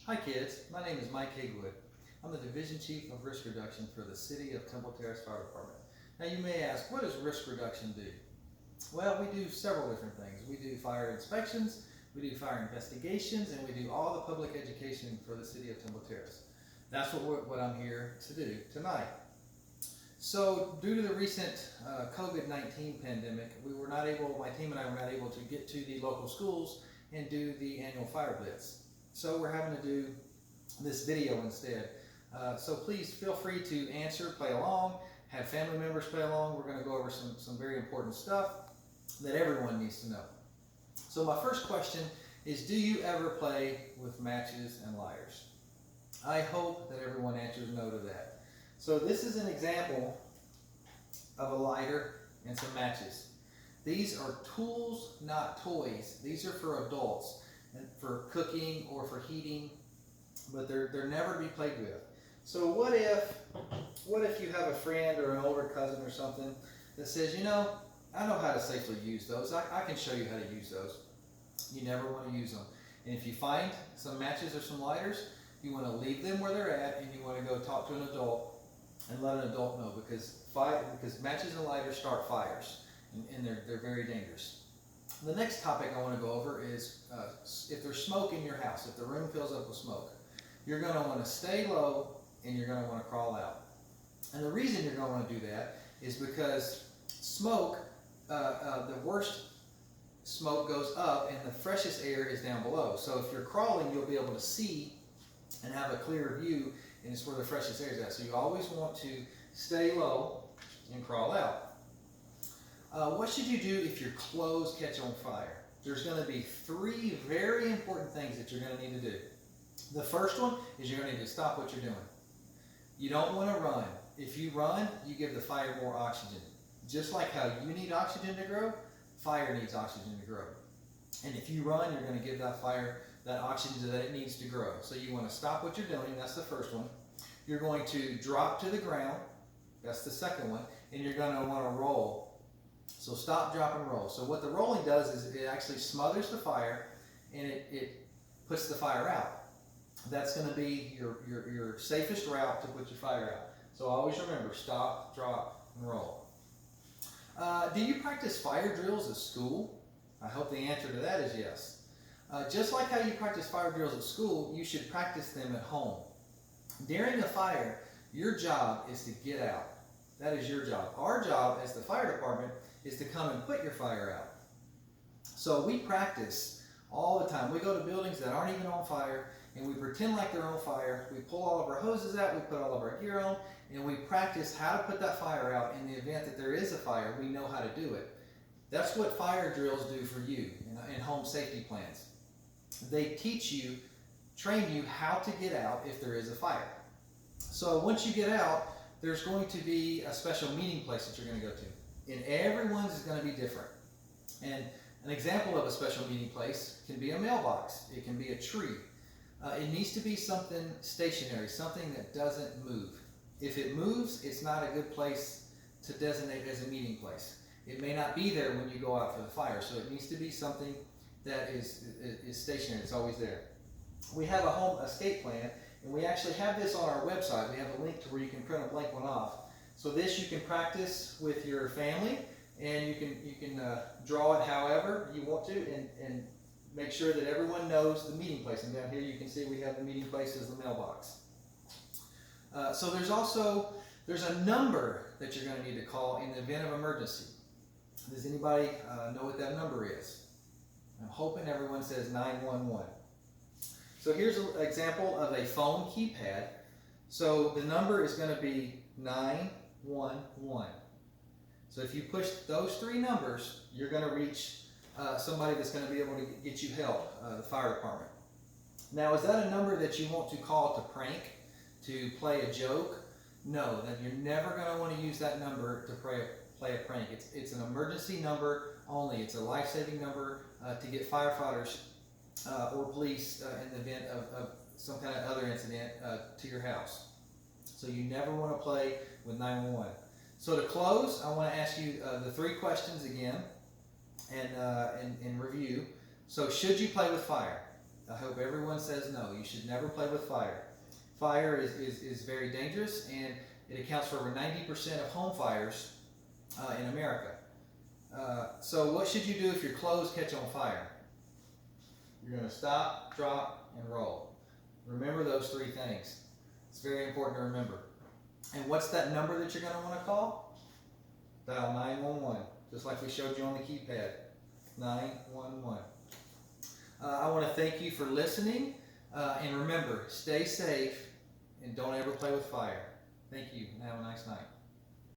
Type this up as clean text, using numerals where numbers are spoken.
Hi kids, my name is Mike Hagewood. I'm the Division Chief of Risk Reduction for the City of Temple Terrace Fire Department. Now you may ask, what does risk reduction do? Well, we do several different things. We do fire inspections, we do fire investigations, and we do all the public education for the City of Temple Terrace. That's what I'm here to do tonight. So due to the recent COVID-19 pandemic, my team and I were not able to get to the local schools and do the annual fire blitz. So we're having to do this video instead. So please feel free to answer, play along, have family members play along. We're going to go over some very important stuff that everyone needs to know. So my first question is, do you ever play with matches and lighters? I hope that everyone answers no to that. So this is an example of a lighter and some matches. These are tools, not toys. These are for adults and for cooking or for heating, but they're never to be played with. So what if you have a friend or an older cousin or something that says, you know, I know how to safely use those. I can show you how to use those. You never want to use them. And if you find some matches or some lighters, you want to leave them where they're at, and you want to go talk to an adult and let an adult know, because matches and lighters start fires, and they're very dangerous. The next topic I want to go over is if there's smoke in your house, if the room fills up with smoke, you're going to want to stay low and you're going to want to crawl out. And the reason you're going to want to do that is because smoke, the worst smoke goes up and the freshest air is down below. So if you're crawling, you'll be able to see and have a clearer view, and it's where the freshest air is at. So you always want to stay low and crawl out. What should you do if your clothes catch on fire? There's going to be three very important things that you're going to need to do. The first one is you're going to need to stop what you're doing. You don't want to run. If you run, you give the fire more oxygen. Just like how you need oxygen to grow, fire needs oxygen to grow. And if you run, you're going to give that fire that oxygen that it needs to grow. So you want to stop what you're doing. That's the first one. You're going to drop to the ground. That's the second one. And you're going to want to roll. So stop, drop, and roll. So what the rolling does is it actually smothers the fire, and it puts the fire out. That's going to be your safest route to put your fire out. So always remember, stop, drop, and roll. Do you practice fire drills at school? I hope the answer to that is yes. Just like how you practice fire drills at school, you should practice them at home. During a fire, your job is to get out. That is your job. Our job as the fire department is to come and put your fire out. So we practice all the time. We go to buildings that aren't even on fire, and we pretend like they're on fire. We pull all of our hoses out, we put all of our gear on, and we practice how to put that fire out. In the event that there is a fire, we know how to do it. That's what fire drills do for you in home safety plans. They teach you, train you how to get out if there is a fire. So once you get out, there's going to be a special meeting place that you're going to go to. And everyone's is going to be different. And an example of a special meeting place can be a mailbox. It can be a tree. It needs to be something stationary, something that doesn't move. If it moves, it's not a good place to designate as a meeting place. It may not be there when you go out for the fire, so it needs to be something that is stationary. It's always there. We have a home escape plan, and we actually have this on our website. We have a link to where you can print a blank one off. So this you can practice with your family, and you can draw it however you want to, and make sure that everyone knows the meeting place. And down here you can see we have the meeting place as the mailbox. So there's a number that you're going to need to call in the event of emergency. Does anybody know what that number is? I'm hoping everyone says 911. So here's an example of a phone keypad. So the number is going to be 911. So if you push those three numbers, you're going to reach somebody that's going to be able to get you help, the fire department. Now, is that a number that you want to call to prank, to play a joke? No, then you're never going to want to use that number to play a prank. It's an emergency number only. It's a life-saving number to get firefighters or police in the event of some kind of other incident to your house. So you never want to play with 911. So to close, I want to ask you the three questions again and review. So should you play with fire? I hope everyone says no. You should never play with fire. Fire is very dangerous, and it accounts for over 90% of home fires in America. So what should you do if your clothes catch on fire? You're going to stop, drop, and roll. Remember those three things. It's very important to remember. And what's that number that you're going to want to call? Dial 911, just like we showed you on the keypad. 911. I want to thank you for listening, and remember, stay safe and don't ever play with fire. Thank you, and have a nice night.